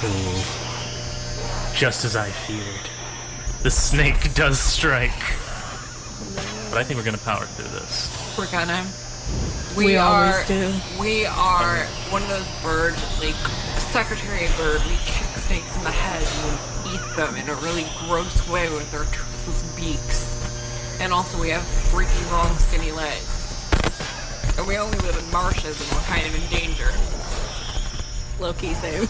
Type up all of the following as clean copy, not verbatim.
Ooh. Just as I feared. The snake does strike. But I think we're gonna power through this. We're gonna. We always do. We are one of those birds, like a secretary bird. We kick snakes in the head and eat them in a really gross way with our toothless beaks. And also we have freaky long skinny legs. And we only live in marshes and we're kind of in danger. Low-key same.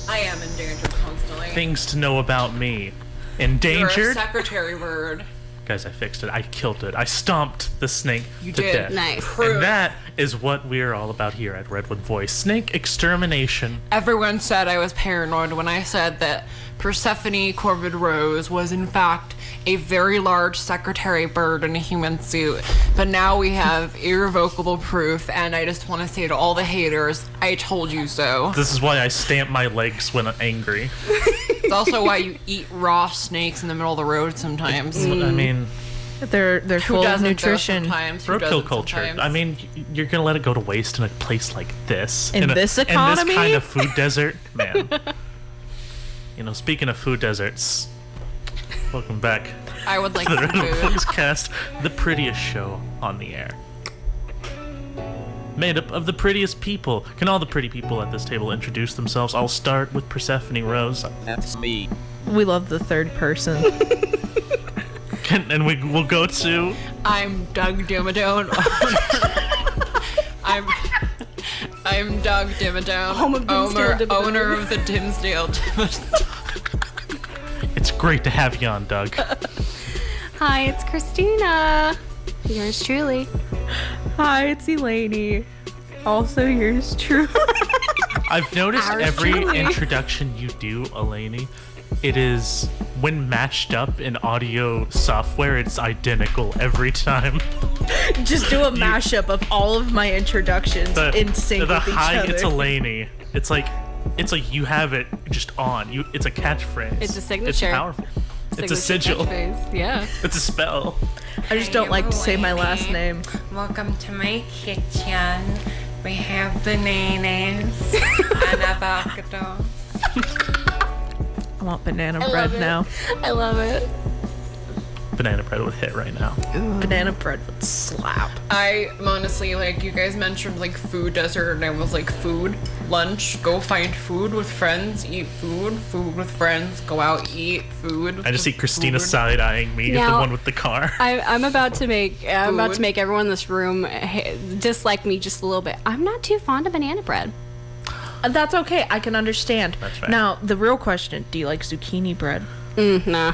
I am endangered constantly. Things to know about me. Endangered? You're a secretary bird. Guys, I fixed it. I killed it. I stomped the snake to did. death. Nice. And that is what we are all about here at Redwood Voice. Snake extermination. Everyone said I was paranoid when I said that Persephone Corvid Rose was in fact a very large secretary bird in a human suit. But now we have irrevocable proof, and I just want to say to all the haters, I told you so. This is why I stamp my legs when I'm angry. It's also why you eat raw snakes in the middle of the road sometimes. I mean, They're Who full of doesn't nutrition. sometimes? Who roadkill doesn't culture. sometimes? I mean, you're gonna let it go to waste in a place like this. In this economy? In this kind of food desert, man. You know, speaking of food deserts, welcome back I would like to the some Redwood food. Voicecast, the prettiest show on the air. Made up of the prettiest people. Can all the pretty people at this table introduce themselves? I'll start with Persephone Rose. That's me. We love the third person. And we'll go to... I'm Doug Dimmadome. I'm Doug Dimmadome, Home of Dimsdale Dimmadome. owner of the Dimsdale Dimmadome. It's great to have you on, Doug. Hi, it's Christina. Yours truly. Hi, it's Eleni. Also yours true. I've noticed Ours every truly. introduction you do, Eleni, it is, when matched up in audio software, it's identical every time. Just do a mashup of all of my introductions in sync the with each hi, other. it's Eleni. It's like you have it just on. It's a catchphrase. It's a signature. It's powerful. It's a sigil. Catchphrase. Yeah. It's a spell. I just don't like to say my last name. Welcome to my kitchen. We have bananas and avocados. I want banana bread now. I love it. Banana bread would hit right now. Banana bread would slap. I honestly, like, you guys mentioned like food desert, and I was like, food, lunch, go find food with friends, eat food, food with friends, go out, eat food. I just see Christina food. side-eyeing me, the Now- one with the car. I'm about to make Food. everyone in this room dislike me just a little bit. I'm not too fond of banana bread. That's okay. I can understand. That's right. Now, the real question, do you like zucchini bread? Nah.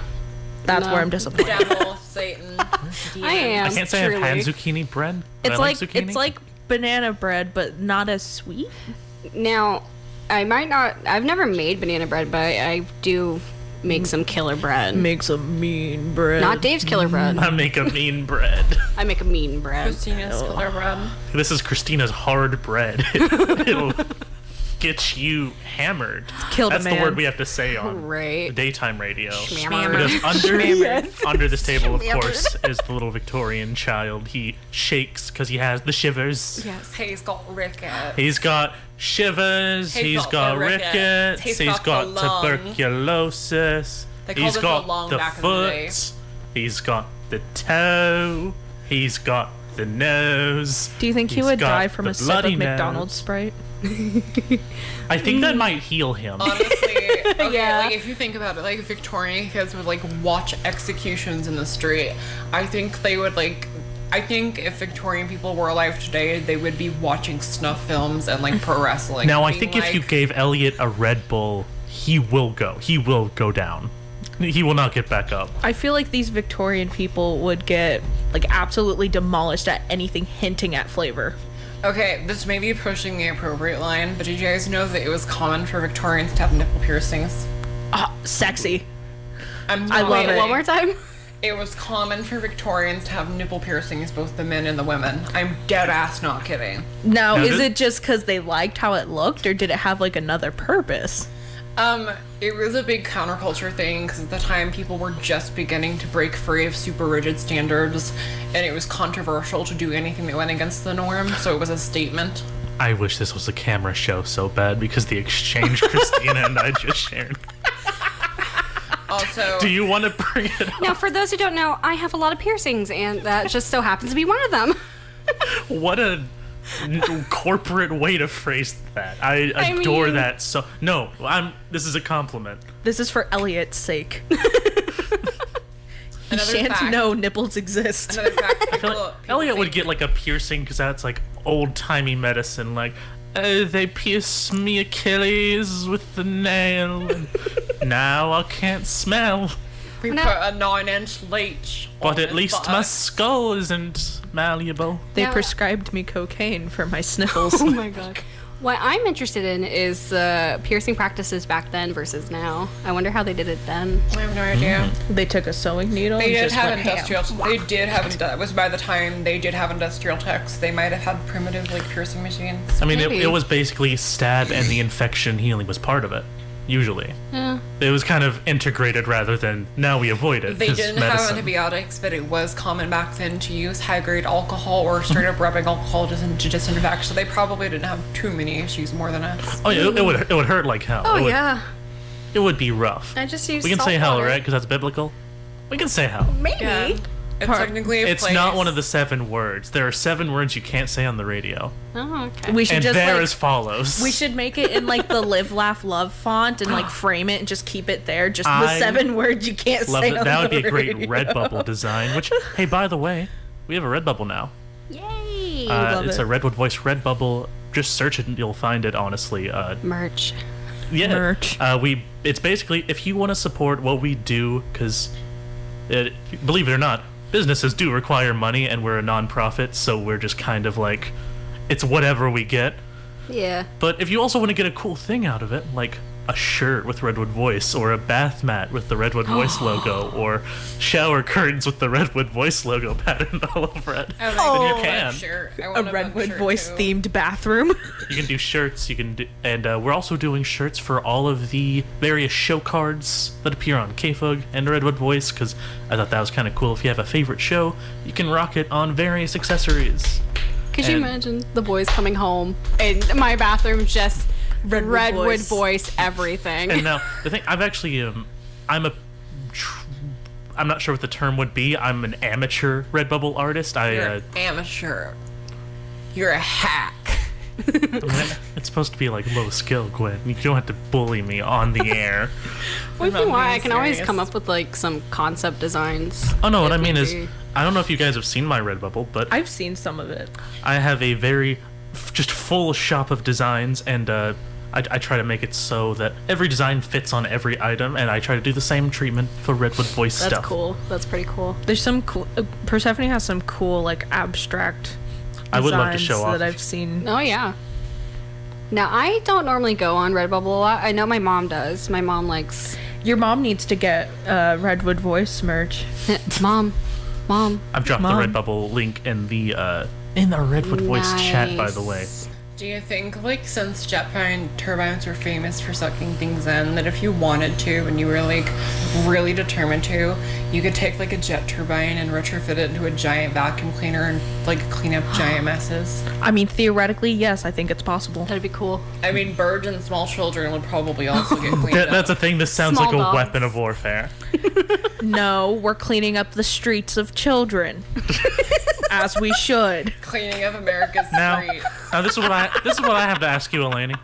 That's No. where I'm disappointed. Devil, Satan. I am. I can't say truly. I've had zucchini bread. but I like zucchini. It's like banana bread, but not as sweet. Now, I've never made banana bread, but I do make some killer bread. Makes a mean bread. Not Dave's killer bread. I make a mean bread. I make a mean bread. Christina's killer bread. This is Christina's hard bread. It'll get you hammered. Killed a That's the man. word we have to say on Right. daytime radio. Schmammer. Because under this table, of course, is the little Victorian child. He shakes because he has the shivers. Yes. He's got rickets. He's got shivers. He's got rickets. He's He's got got the lung. tuberculosis. They called He's it the got lung the back in the day. foot. He's got the toe. He's got the nose. Do you think he He's would got die from the a sip bloody of McDonald's nose. Sprite? I think that might heal him. Honestly, okay, Yeah. like if you think about it, like Victorian kids would like watch executions in the street. I think they would like. I think if Victorian people were alive today, they would be watching snuff films and like pro wrestling. Now, I being think if you like, gave Elliot a Red Bull, he will go. He will go down. He will not get back up. I feel like these Victorian people would get like absolutely demolished at anything hinting at flavor. Okay, this may be pushing the appropriate line, but did you guys know that it was common for Victorians to have nipple piercings? Sexy. I love Wait, it. one more time? It was common for Victorians to have nipple piercings, both the men and the women. I'm dead ass not kidding. Now, Now, is this- it just because they liked how it looked, or did it have like another purpose? It was a big counterculture thing because at the time people were just beginning to break free of super rigid standards, and it was controversial to do anything that went against the norm. So it was a statement. I wish this was a camera show so bad because the exchange Christina and I just shared. Also, Do you want to bring it up? Now, for those who don't know, I have a lot of piercings, and that just so happens to be one of them. What a corporate way to phrase that. I adore mean- that. So no, this is a compliment. This is for Elliot's sake. He Another shan't fact. know nipples exist. another fact, I feel like Elliot would get like a piercing because that's like old-timey medicine. Like, they pierced me Achilles with the nail, and now I can't smell. We put a 9-inch leech. But on at his least my buttocks. skull isn't malleable. They Yeah. prescribed me cocaine for my sniffles. Oh my god. What I'm interested in is piercing practices back then versus now. I wonder how they did it then. I have no idea. They took a sewing needle They and did just have went ham. industrial. They did have. That was by the time they did have industrial techs. They might have had primitive like piercing machines. I mean, Maybe. it was basically stab and the infection healing was part of it. Usually, Yeah. it was kind of integrated rather than now we avoid it. They 'cause didn't medicine. have antibiotics, but it was common back then to use high-grade alcohol or straight up rubbing alcohol to disinfect. So they probably didn't have too many issues more than us. Oh yeah, it would hurt like hell. Oh it would, yeah. it would be rough. I just use We can salt say hell, water. right? Because that's biblical. We can say hell. Maybe. Yeah. It's technically a It's place. not one of the 7 words. There are 7 words you can't say on the radio, Oh, okay. We should and just they're like, as follows. we should make it in like the live, laugh, love font and like frame it and just keep it there. Just the I 7 words you can't love say it. on That would the be a great radio. Redbubble design. Which, hey, by the way, we have a Redbubble now. Yay. love It's it. a Redwood Voice Redbubble. Just search it and you'll find it. Honestly, Merch. yeah. Merch. It's basically if you want to support what we do, because believe it or not, businesses do require money, and we're a non-profit, so we're just kind of like, it's whatever we get. Yeah. But if you also want to get a cool thing out of it, like a shirt with Redwood Voice, or a bath mat with the Redwood Voice logo, or shower curtains with the Redwood Voice logo patterned all over it, I then you want can. a shirt. I A want Redwood shirt Voice too. themed bathroom. You can do shirts, you can do, and we're also doing shirts for all of the various show cards that appear on KFUG and Redwood Voice, because I thought that was kind of cool. If you have a favorite show, you can rock it on various accessories. Could you And- imagine the boys coming home and my bathroom just Redwood Voice. Voice everything? And now, the thing, I've actually, I'm not sure what the term would be. I'm an amateur Redbubble artist. You're an amateur. You're a hack. It's supposed to be like low skill, Gwen. You don't have to bully me on the air. Well, if I'm you want, being I can always serious. come up with like some concept designs. Oh no, what I If mean need is, be. I don't know if you guys have seen my Redbubble, but I've seen some of it. I have a very just full shop of designs, and I try to make it so that every design fits on every item, and I try to do the same treatment for Redwood Voice That's stuff. cool. That's pretty cool. There's some cool. Persephone has some cool like abstract. I would love to designs show off. that I've seen. Oh yeah. Now I don't normally go on Redbubble a lot. I know my mom does. My mom likes. Your mom needs to get Redwood Voice merch. Mom. I've dropped Mom. the Redbubble link in the Redwood Voice chat, by the way. Nice. Do you think, like, since jet turbines are famous for sucking things in, that if you wanted to and you were, like, really determined to, you could take, like, a jet turbine and retrofit it into a giant vacuum cleaner and, like, clean up giant messes? I mean, theoretically, yes, I think it's possible. That'd be cool. I mean, birds and small children would probably also get cleaned up. That's a thing. This sounds Small like a dogs. weapon of warfare. No, we're cleaning up the streets of children, as we should. Cleaning up America's Now, streets. this is what I have to ask you, Eleni.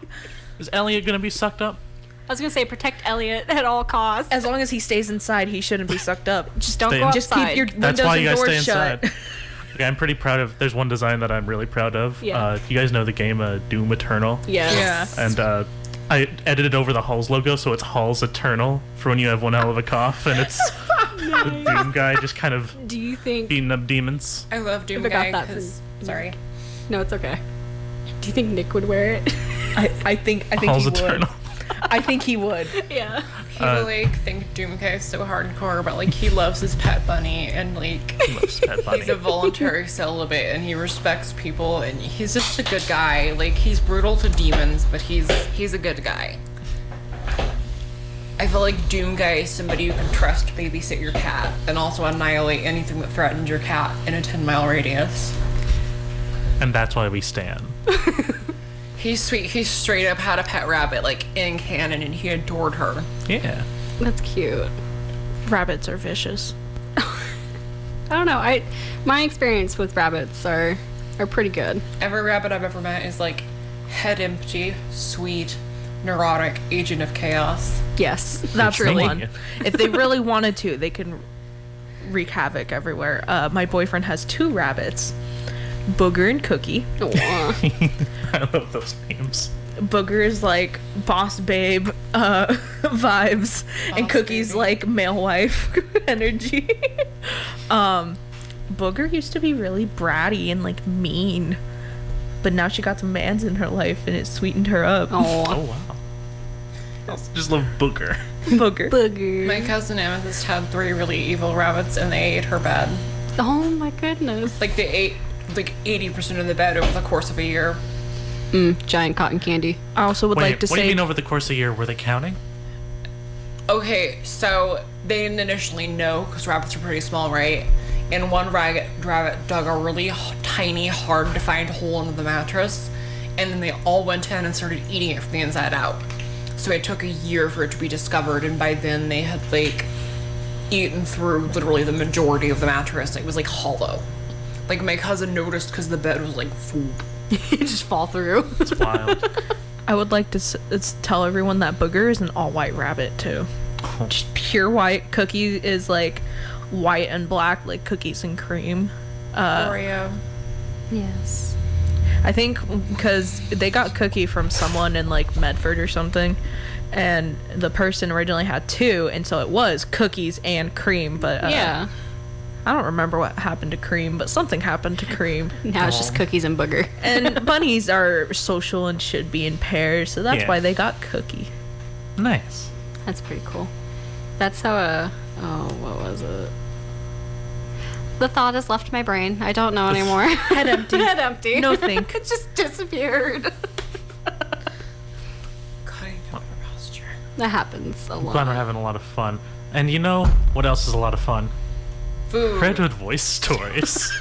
Is Elliot gonna be sucked up? I was gonna say protect Elliot at all costs. As long as he stays inside, he shouldn't be sucked up. Just don't Stay go in. Just outside. keep your That's windows why you and guys doors stay shut. inside. Okay, I'm pretty proud of. There's one design that I'm really proud of. Yeah. You guys know the game Yes. Doom Eternal, Yeah. and I edited over the Halls logo, so it's Halls Eternal for when you have one hell of a cough, and it's the Doom guy just kind of Do you think? beating up demons. I love Doom I got Guy that because... from- Sorry. No, it's okay. Do you think Nick would wear it? I think Halls he would. Eternal. I think he would. yeah. People, like, think Doom Guy is so hardcore, but, like, he loves his pet bunny, and, like... He loves Pet Bunny. He's a voluntary celibate, and he respects people, and he's just a good guy. Like, he's brutal to demons, but he's a good guy. I feel like Doom Guy is somebody you can trust to babysit your cat, and also annihilate anything that threatens your cat in a 10-mile radius. And that's why we stand. He's sweet. He straight up had a pet rabbit, like, in canon, and he adored her. Yeah. That's cute. Rabbits are vicious. I don't know. My experience with rabbits are pretty good. Every rabbit I've ever met is, like, head empty, sweet, neurotic, agent of chaos. Yes, That's the truly. one. If they really wanted to, they can wreak havoc everywhere. My boyfriend has 2 rabbits, Booger and Cookie. Aw. I love those names. Booger is like boss babe vibes, and Cookie's baby. like male wife energy. Booger used to be really bratty and like mean, but now she got some mans in her life and it sweetened her up. Oh, Oh, wow. I just love Booger. Booger. booger. My cousin Amethyst had 3 really evil rabbits, and they ate her bed. Oh my goodness. Like, they ate, like, 80% of the bed over the course of a year. Giant cotton candy. I also would Wait, like to what do you say mean over the course of a year? Were they counting? Okay, so they didn't initially know, because rabbits are pretty small, right? And one rabbit dug a really tiny, hard-to-find hole into the mattress, and then they all went in and started eating it from the inside out. So it took a year for it to be discovered, and by then they had, like, eaten through literally the majority of the mattress. It was, like, hollow. Like, my cousin noticed because the bed was, like, full. You just fall through. It's wild. I would like to tell everyone that Booger is an all-white rabbit too. Just pure white. Cookie is like white and black, like cookies and cream. Oreo. Yes. I think because they got Cookie from someone in like Medford or something, and the person originally had 2, and so it was cookies and cream. But Yeah. I don't remember what happened to Cream, but something happened to Cream. Now it's just cookies and booger. And bunnies are social and should be in pairs, so that's Yeah. why they got Cookie. Nice. That's pretty cool. That's how what was it? The thought has left my brain. I don't know anymore. Head empty. Head empty. No think. It just disappeared. Cutting down her posture. That happens a lot. Glad we're having a lot of fun. And you know what else is a lot of fun? Food. Redwood Voice stories.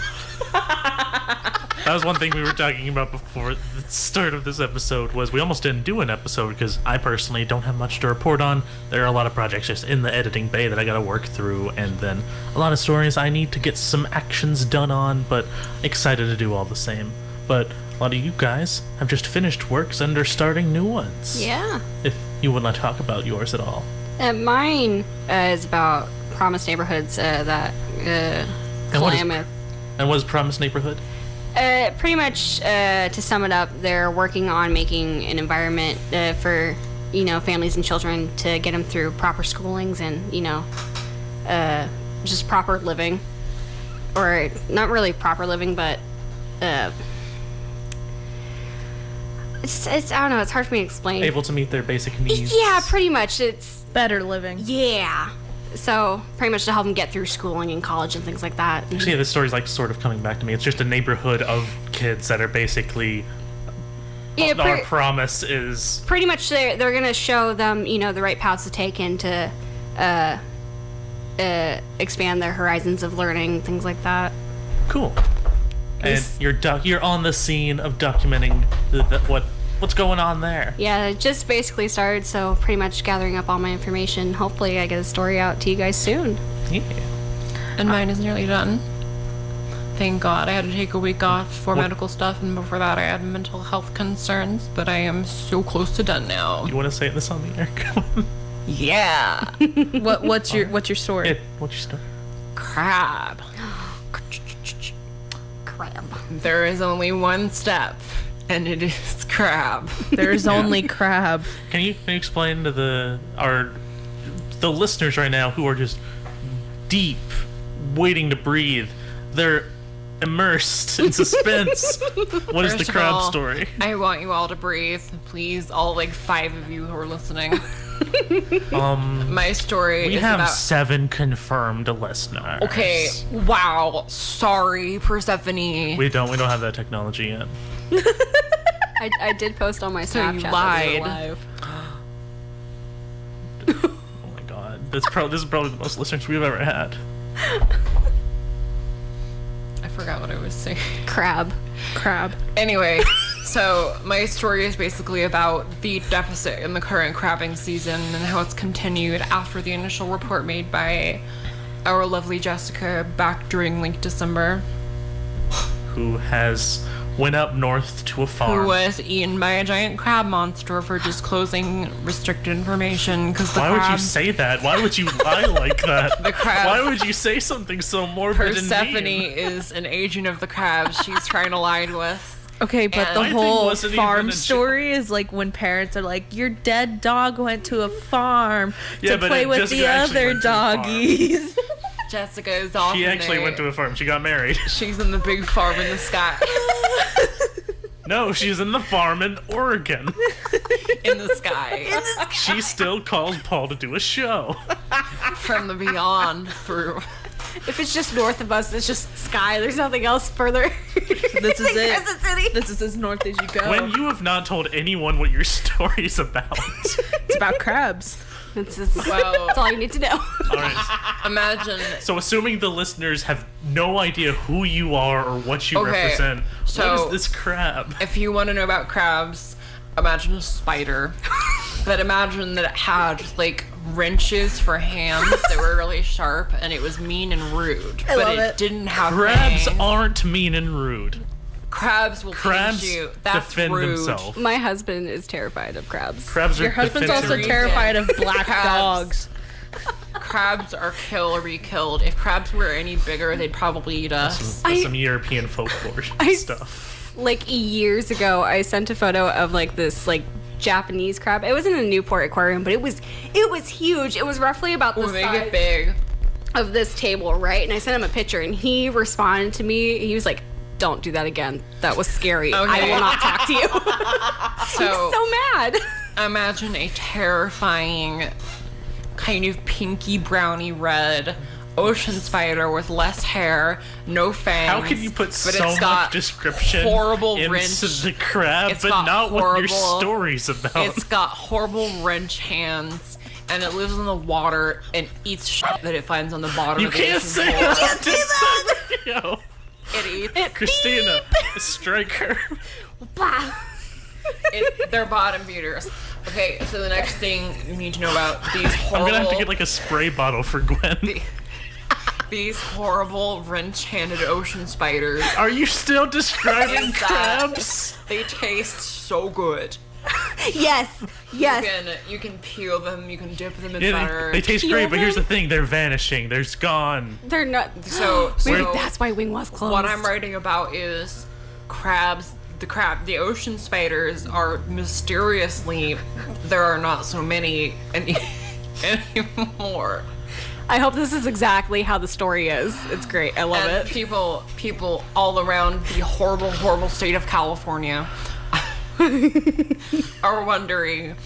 That was one thing we were talking about before the start of this episode. Was we almost didn't do an episode because I personally don't have much to report on. There are a lot of projects just in the editing bay that I gotta work through, and then a lot of stories I need to get some actions done on, but excited to do all the same. But a lot of you guys have just finished works and are starting new ones. Yeah. If you would not talk about yours at all. Mine is about promised neighborhoods that what is- Klamath. And what is Promised Neighborhood? Pretty much, to sum it up, they're working on making an environment for, families and children to get them through proper schoolings and, just proper living. Or not really proper living, but it's I don't know, it's hard for me to explain. Able to meet their basic needs. Yeah, pretty much. It's Better living. yeah. So pretty much to help them get through schooling and college and things like that. Actually, yeah, this story's like sort of coming back to me. It's just a neighborhood of kids that are basically. Yeah, Our promise is. pretty much they're gonna show them the right paths to take and to expand their horizons of learning, things like that. Cool. And you're on the scene of documenting what's going on there. Yeah, it just basically started, so pretty much gathering up all my information. Hopefully I get a story out to you guys soon. Yeah. And mine is nearly done. Thank God. I had to take a week off for medical stuff, and before that I had mental health concerns, but I am so close to done now. You want to say this on the air? Yeah. What's your story? Yeah, what's your story? Crab. Crap. There is only one step, and it is crab. There's only crab. Can you explain to the listeners right now who are just deep, waiting to breathe? They're immersed in suspense. What is the First of crab all, story? I want you all to breathe, please. All 5 of you who are listening. My story We is have about. 7 confirmed listeners. Okay. Wow. Sorry, Persephone. We don't have that technology yet. I did post on my So you Snapchat that we were lied. live. Oh my god. This is probably the most listeners we've ever had. I forgot what I was saying. Crab. Crab. Anyway, So my story is basically about the deficit in the current crabbing season and how it's continued after the initial report made by our lovely Jessica back during like December. Who has went up north to a farm. Who was eaten by a giant crab monster for disclosing restricted information because the Why would you crabs... say that? Why would you lie like that? The crabs... Why would you say something so morbid and Persephone mean? is an agent of the crabs she's trying to lie to us. Okay, but And the my thing whole wasn't farm even a story is like when parents are like, your dead dog went to a farm Yeah, to but play with Jessica the actually other went to a farm. doggies. Jessica is off. She actually went to a farm. She got married. She's in the big farm in the sky. No, she's in the farm in Oregon. In the sky. She still calls Paul to do a show. From the beyond through... If it's just north of us, it's just sky. There's nothing else further. This is it. Crescent City. This is as north as you go. When you have not told anyone what your story's about. It's about crabs. Well, That's all you need to know. All right. imagine... So assuming the listeners have no idea who you are or what you Okay, represent, so- what is this crab? If you want to know about crabs, imagine a spider. But imagine that it had, like, wrenches for hands that were really sharp, and it was mean and rude. I but love it it. didn't have Crabs fangs. aren't mean and rude. Crabs will Crabs pinch you. That's defend rude. themselves. My husband is terrified of crabs. Crabs Your are husband's defensive. also terrified of black Crabs. dogs. Crabs are kill or be killed. If crabs were any bigger, they'd probably eat us. That's some European folklore stuff. Like years ago, I sent a photo of like this like Japanese crab. It was in a Newport aquarium, but it was huge. It was roughly about the When they get size big. of this table, right? And I sent him a picture, and he responded to me. He was like, "Don't do that again. That was scary. Okay. I will not talk to you." So, So mad. imagine a terrifying, kind of pinky browny red ocean spider with less hair, no fangs. How can you put but so it's got much description horrible into wrench. the crab, It's but got not what your horrible- story's about? It's got horrible wrench hands, and it lives in the water and eats shit that it finds on the bottom You of the can't ocean say floor. that! Yo, It eats Christina, strike her. they're bottom feeders. Okay, so the next thing you need to know about these I'm horrible... gonna have to get like a spray bottle for Gwen. These horrible wrench-handed ocean spiders. Are you still describing Is that- crabs? They taste so good. Yes. You can peel them, you can dip them in Yeah, butter. they taste great, but here's the thing: they're vanishing. They're gone. They're not. So Maybe that's why Wing was closed. what I'm writing about is crabs. The ocean spiders are mysteriously, there are not so many anymore. I hope this is exactly how the story is. It's great. I love And it. people all around the horrible, horrible state of California are wondering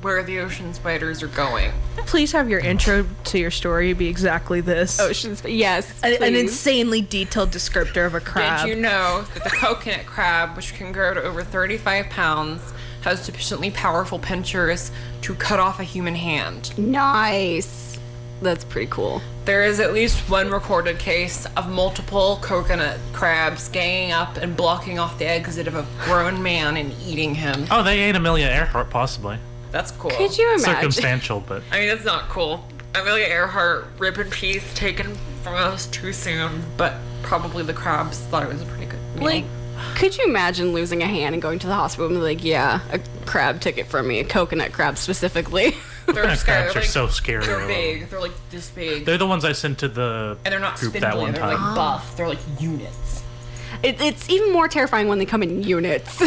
where the ocean spiders are going. Please have your intro to your story be exactly this. Oceans. Yes. An please. insanely detailed descriptor of a crab. Did you know that the coconut crab, which can grow to over 35 pounds, has sufficiently powerful pincers to cut off a human hand? Nice. That's pretty cool. There is at least one recorded case of multiple coconut crabs ganging up and blocking off the exit of a grown man and eating him. Oh, they ate Amelia Earhart, possibly. That's cool. Could you imagine? Circumstantial, but I mean, that's not cool. Amelia Earhart, rib and piece taken from us too soon, but probably the crabs thought it was a pretty good meal. Like, could you imagine losing a hand and going to the hospital and be like, yeah, a crab took it from me, a coconut crab specifically. they're scary. crabs are so scary. They're big. They're like this big. They're the ones I sent to the And they're not group spindly. that one They're time. like buff. They're like units. It's even more terrifying when they come in units.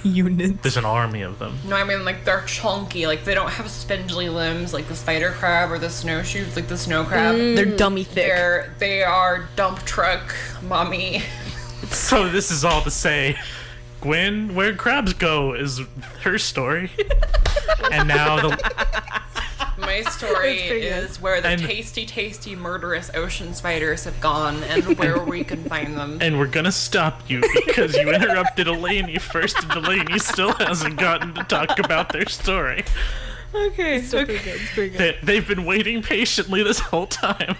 Unit. There's an army of them. No, I mean like they're chunky. Like they don't have spindly limbs like the spider crab or the snowshoes, like the snow crab. They're dummy thick. They are dump truck mommy. So this is all to say, Gwen, where crabs go is her story. And now My story pretty good. is where the And- tasty, murderous ocean spiders have gone and where we can find them. and we're gonna stop you because you interrupted Eleni first, and Eleni still hasn't gotten to talk about their story. Okay. It's pretty good. It's pretty good. They've been waiting patiently this whole time.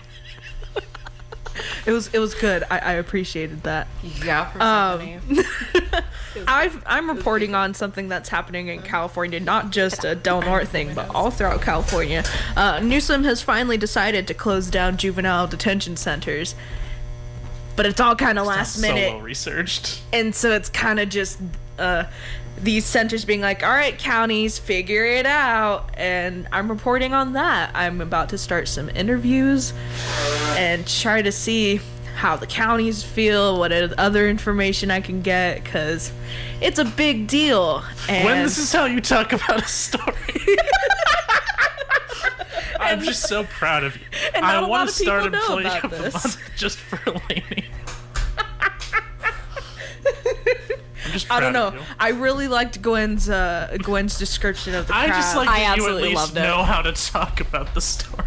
It was good. I appreciated that. Yeah, Persephone. I'm reporting on something that's happening in California, not just a Del Norte thing, but all throughout California. Newsom has finally decided to close down juvenile detention centers, but it's all kind of last minute. So well researched. And so it's kind of just these centers being like, all right, counties, figure it out. And I'm reporting on that. I'm about to start some interviews and try to see how the counties feel, what other information I can get, because it's a big deal. And When this is how you talk about a story. I'm just so proud of you. And not I a lot want of to start people know Employee about of the this. Month just for Eleni. I'm just I proud don't know. of you. I really liked Gwen's description of the crab. I just like I that you at absolutely least loved it. know how to talk about the story.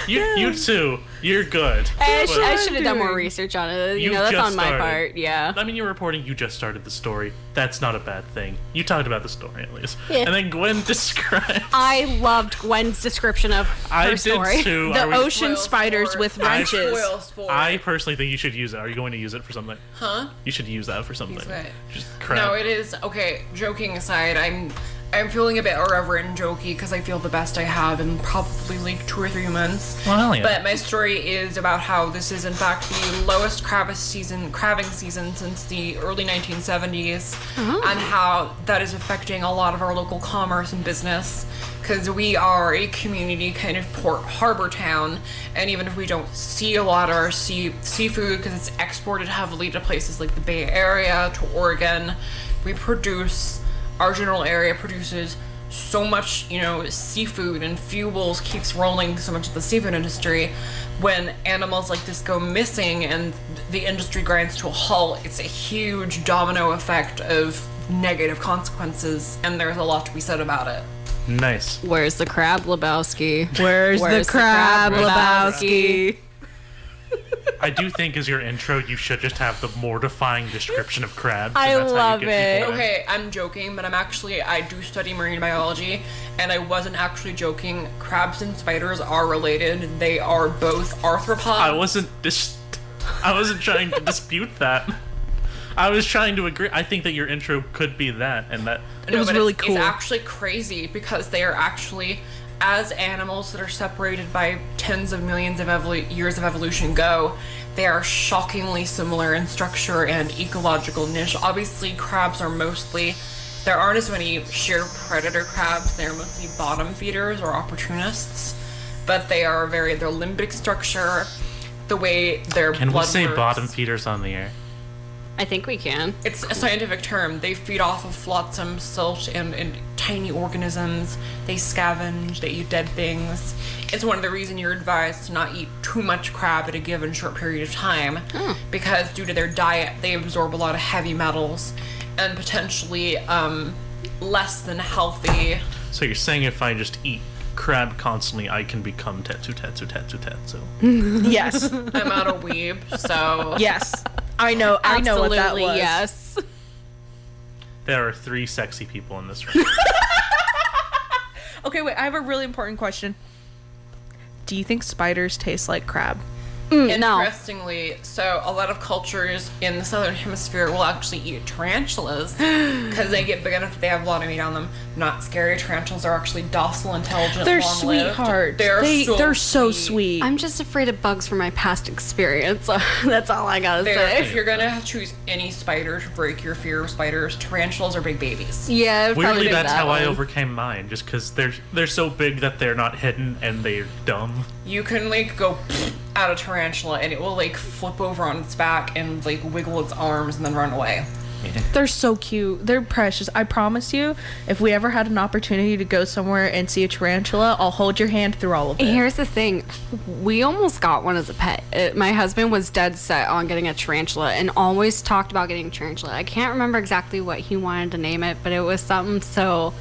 You too. You're good. I But- should have done more research on it. You You've know, that's just on my started. part. Yeah. I mean, you're reporting you just started the story. That's not a bad thing. You talked about the story at least. Yeah. And then Gwen described. I loved Gwen's description of her I story. did too. The Are we- ocean Spoil spiders sport. with wrenches. Spoil sport. I personally think you should use it. Are you going to use it for something? Huh? You should use that for something. Use what? Just crap. No, it is okay. Joking aside, I'm feeling a bit irreverent and jokey because I feel the best I have in probably like 2 or 3 months. Well, hell yeah. But my story is about how this is in fact the lowest crabbing season since the early 1970s, and how that is affecting a lot of our local commerce and business. Because we are a community kind of port harbor town, and even if we don't see a lot of our seafood because it's exported heavily to places like the Bay Area, to Oregon, our general area produces so much, seafood, and fuels keeps rolling so much of the seafood industry. When animals like this go missing and the industry grinds to a halt, it's a huge domino effect of negative consequences, and there's a lot to be said about it. Nice. Where's the crab, Lebowski? Where's the crab, Lebowski? I do think as your intro, you should just have the mortifying description of crabs. I and that's how you love get it. people in. Okay, I'm joking, but I do study marine biology, and I wasn't actually joking. Crabs and spiders are related. They are both arthropods. I wasn't trying to dispute that. I was trying to agree. I think that your intro could be that, and that It was but really it's cool. actually crazy because they are actually, as animals that are separated by tens of millions of years of evolution go, they are shockingly similar in structure and ecological niche. Obviously, crabs are there aren't as many sheer predator crabs. They're mostly bottom feeders or opportunists, but their limbic structure, the way their Can we blood say works. bottom feeders on the air? I think we can. It's a scientific term. They feed off of flotsam, silt, and tiny organisms. They scavenge, they eat dead things. It's one of the reasons you're advised to not eat too much crab at a given short period of time, because due to their diet, they absorb a lot of heavy metals and potentially less than healthy. So you're saying if I just eat crab constantly, I can become tetsu. Yes. I'm not a weeb, so Yes. I know what that Absolutely, was. yes. There are 3 sexy people in this room. Okay, wait, I have a really important question. Do you think spiders taste like crab? No. Interestingly, so a lot of cultures in the southern hemisphere will actually eat tarantulas because they get big enough that they have a lot of meat on them. Not scary. Tarantulas are actually docile, intelligent, They're long-lived. sweethearts. They're They're so sweet. I'm just afraid of bugs from my past experience. That's all I gotta If say. you're gonna choose any spider to break your fear of spiders, tarantulas are big babies. Yeah, it'd probably Weirdly, be that's that how I one. overcame mine. Just because they're so big that they're not hidden and they're dumb. You can go at a tarantula and it will flip over on its back and wiggle its arms and then run away. They're so cute. They're precious. I promise you, if we ever had an opportunity to go somewhere and see a tarantula, I'll hold your hand through all of it. Here's the thing. We almost got one as a pet. My husband was dead set on getting a tarantula and always talked about getting a tarantula. I can't remember exactly what he wanted to name it, but it was something so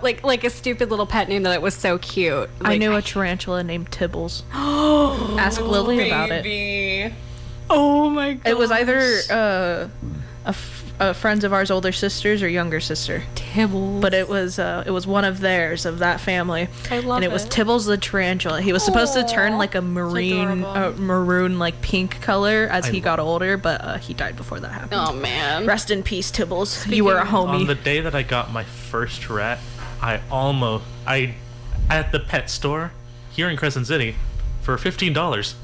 like a stupid little pet name that it was so cute. I knew a tarantula named Tibbles. Ask Lily about it. Baby. Oh my god. It was either friends of ours, older sisters or younger sister. Tibbles. But it was one of theirs, of that family. I love and it was Tibbles the tarantula. He was supposed to turn like a maroon like pink color as he got older, but he died before that happened. Oh man. Rest in peace, Tibbles. You were a homie. On the day that I got my first rat, I at the pet store here in Crescent City for $15,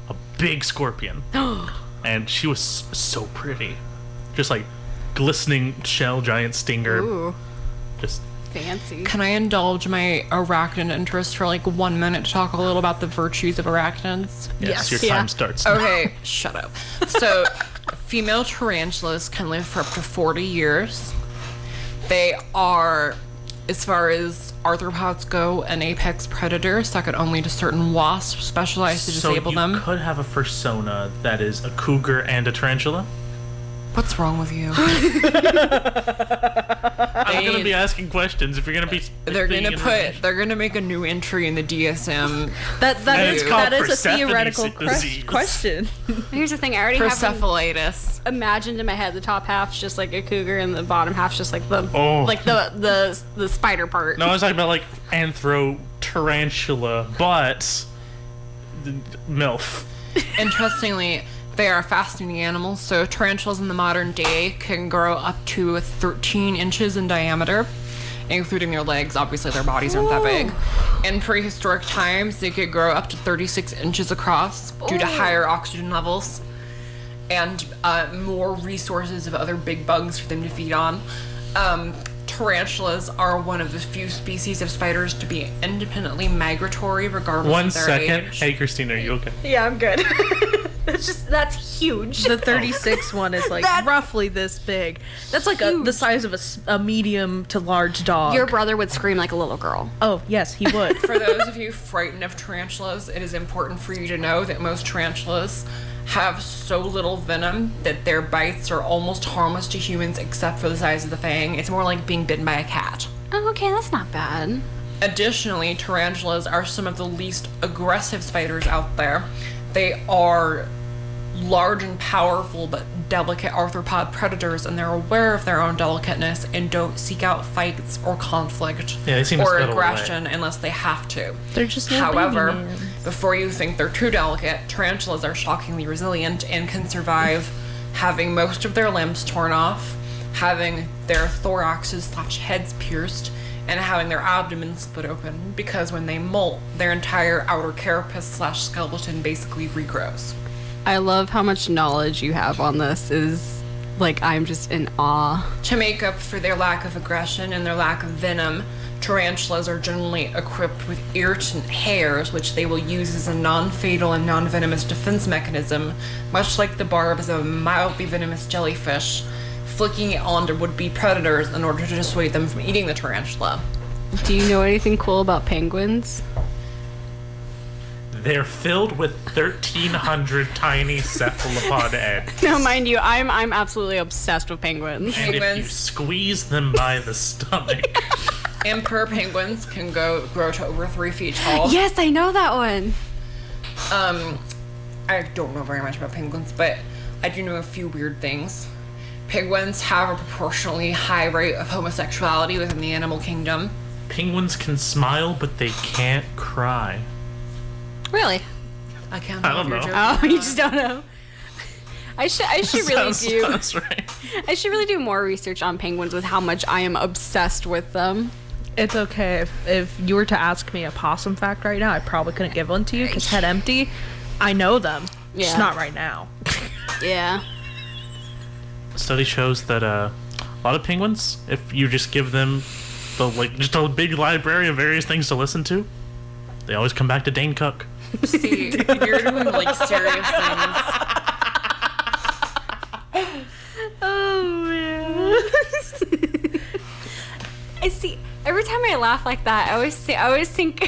a big scorpion. And she was so pretty. Just like glistening shell, giant stinger. Ooh. Just fancy. Can I indulge my arachnid interest for like 1 minute to talk a little about the virtues of arachnids? yes, your time starts now. Okay, shut up. So, female tarantulas can live for up to 40 years. They are, as far as arthropods go, an apex predator, second only to certain wasps specialized to disable them. So you could have a fursona that is a cougar and a tarantula? What's wrong with you? I'm gonna be asking questions if you're gonna be. They're gonna make a new entry in the DSM. That is a Persephone theoretical disease. question. Here's the thing, I already have Persephalitis. imagined in my head the top half's just like a cougar and the bottom half's just like the the spider part. No, I was talking about like anthro tarantula, but MILF. Interestingly, they are fascinating animals. So tarantulas in the modern day can grow up to 13 inches in diameter, including their legs. Obviously, their bodies aren't that big. In prehistoric times, they could grow up to 36 inches across due to higher oxygen levels and more resources of other big bugs for them to feed on. Tarantulas are one of the few species of spiders to be independently migratory regardless of their age. Hey, Christina, are you okay? Yeah, I'm good. That's huge. The 36 one is like roughly this big. That's like the size of a medium to large dog. Your brother would scream like a little girl. Oh, yes, he would. For those of you frightened of tarantulas, it is important for you to know that most tarantulas have so little venom that their bites are almost harmless to humans except for the size of the fang. It's more like being bitten by a cat. Oh, okay, that's not bad. Additionally, tarantulas are some of the least aggressive spiders out there. They are large and powerful but delicate arthropod predators, and they're aware of their own delicateness and don't seek out fights or conflict Yeah, they seem to or scuttle aggression unless they have to. They're just However, before you think they're too delicate, tarantulas are shockingly resilient and can survive having most of their limbs torn off, having their thoraxes/heads pierced, and having their abdomens split open, because when they molt, their entire outer carapace/skeleton basically regrows. I love how much knowledge you have on this. Is like, I'm just in awe. To make up for their lack of aggression and their lack of venom, tarantulas are generally equipped with irritant hairs, which they will use as a non-fatal and non-venomous defense mechanism, much like the barbs of a mildly venomous jellyfish, flicking it onto would-be predators in order to dissuade them from eating the tarantula. Do you know anything cool about penguins? They're filled with 1,300 tiny cephalopod eggs. No, mind you, I'm absolutely obsessed with penguins. And if you Penguins. squeeze them by the stomach, Emperor penguins can grow to over 3 feet tall. Yes, I know that one. I don't know very much about penguins, but I do know a few weird things. Penguins have a proportionally high rate of homosexuality within the animal kingdom. penguins can smile, but they can't cry. Really? I can't I don't if you're know. joking. Oh, you just don't know. I should really do. Sounds right. I should really do more research on penguins with how much I am obsessed with them. It's okay. If you were to ask me a possum fact right now, I probably couldn't give one to you because head empty. I know them. Just Yeah. not right now. Yeah. Study shows that a lot of penguins, if you just give them just a big library of various things to listen to, they always come back to Dane Cook. See, you're doing like serious things. Oh man. I see. Every time I laugh like that, I always think.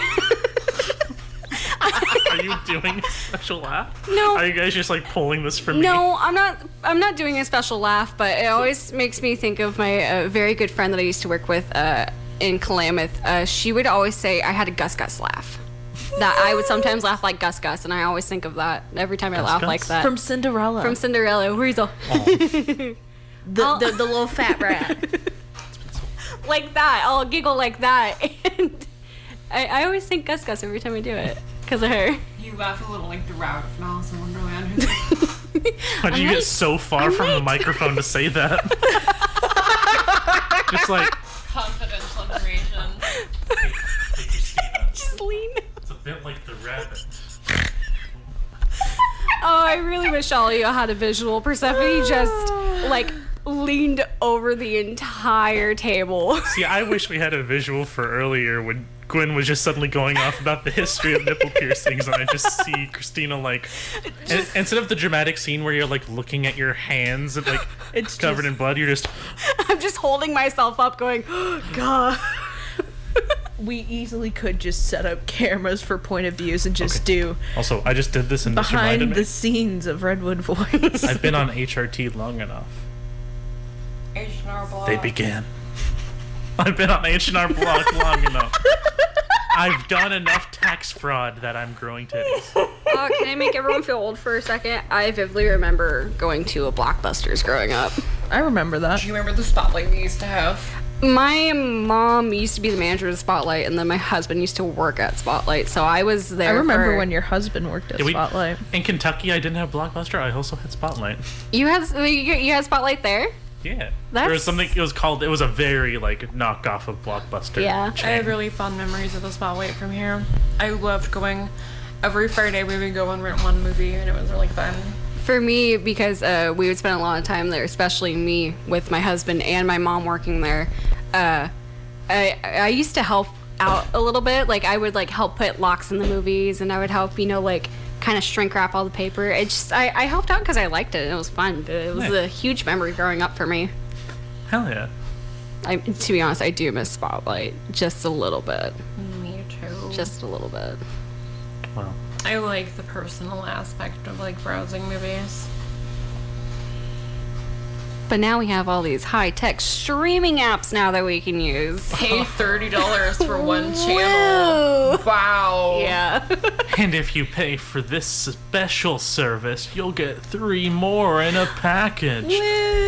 Are you doing a special laugh? No. Are you guys just like pulling this from me? No, I'm not doing a special laugh, but it always makes me think of my very good friend that I used to work with in Klamath. She would always say I had a Gus Gus laugh. That I would sometimes laugh like Gus Gus, and I always think of that every time I laugh Gus? like that. From Cinderella. From Cinderella, where he's all. The little fat rat. Like that. I'll giggle like that. And I always think Gus Gus every time I do it because of her. You laugh a little like the rat from Alice in Wonderland. Why did you get so far from the microphone to say that? Just like Confidential information. hey, Christina. Just lean. It's a bit like the rabbit. Oh, I really wish all of you had a visual. Persephone just like leaned over the entire table. See, I wish we had a visual for earlier when Gwen was just suddenly going off about the history of nipple piercings, and I just see Christina like, instead of the dramatic scene where you're like looking at your hands and like it's covered in blood, you're just. I'm just holding myself up, going, oh, God. We easily could just set up cameras for point of views and just do Also, I just did this and this reminded behind me. the scenes of Redwood Voice. I've been on HRT long enough. H&R Block. They began. I've been on the H&R Block long enough. I've done enough tax fraud that I'm growing titties. Can I make everyone feel old for a second? I vividly remember going to a Blockbusters growing up. I remember that. Do you remember the spotlight we used to have? My mom used to be the manager of Spotlight, and then my husband used to work at Spotlight, so I was there. I remember for... when your husband worked at Did we- Spotlight. In Kentucky, I didn't have Blockbuster. I also had Spotlight. You had Spotlight there? Yeah. That's- There was something, it was a very, like, knockoff of Blockbuster. Yeah. I have really fond memories of the spotlight from here. I loved going. Every Friday we would go and rent one movie, and it was really fun. For me, because we would spend a lot of time there, especially me with my husband and my mom working there, I used to help out a little bit. Like, I would, like, help put locks in the movies, and I would help, like, kind of shrink wrap all the paper. It just, I helped out because I liked it, and it was fun. But it was Nice. a huge memory growing up for me. Hell yeah. To be honest, I do miss Spotlight just a little bit. Me too. Just a little bit. Well, I like the personal aspect of like browsing movies. But now we have all these high-tech streaming apps now that we can use. Pay $30 for one channel. Whoa. Wow. Yeah. and if you pay for this special service, you'll get 3 more in a package.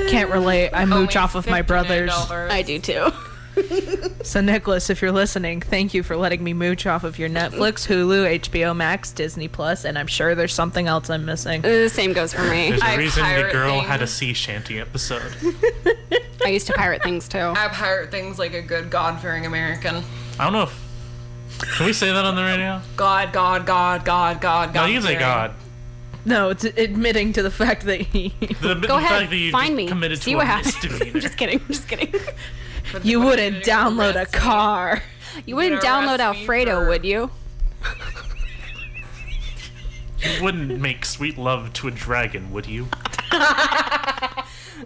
Can't relate. I mooch Only off of my brothers. $59. I do too. So Nicholas, if you're listening, thank you for letting me mooch off of your Netflix, Hulu, HBO Max, Disney Plus, and I'm sure there's something else I'm missing. The same goes for me. There's a I reason the pirate girl had a things. sea shanty episode. I used to pirate things too. I pirate things like a good God-fearing American. I don't know if... Can we say that on the radio? God. No, you can say God. No, it's admitting to the fact that he... The Go fact ahead, that you find me. committed See to what a happens. misdemeanor. Just kidding. Just kidding. You wouldn't download a car. You wouldn't gonna download arrest me Alfredo, for- would you? You wouldn't make sweet love to a dragon, would you? I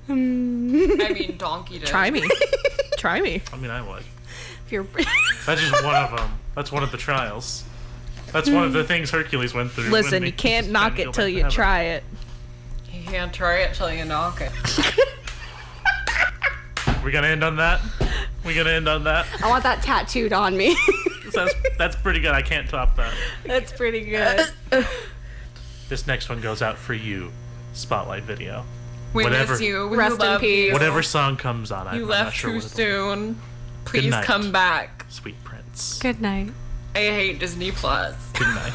mean, donkey did. Try me. Try me. I mean, I would. If you're That's just one of them. That's one of the trials. That's one of the things Hercules went through. Listen, when you he can't was knock trying to it go till back you to heaven. try it. You can't try it till you knock it. We're gonna end on that? We gonna end on that? I want that tattooed on me. That's pretty good. I can't top that. That's pretty good. This next one goes out for you, Spotlight Video. We Whatever- miss you. We Rest in love peace. you. Whatever song comes on, I'm You not left sure too what it'll soon. Please night. come back. be. Sweet Prince. Good night. I hate Disney Plus. Good night.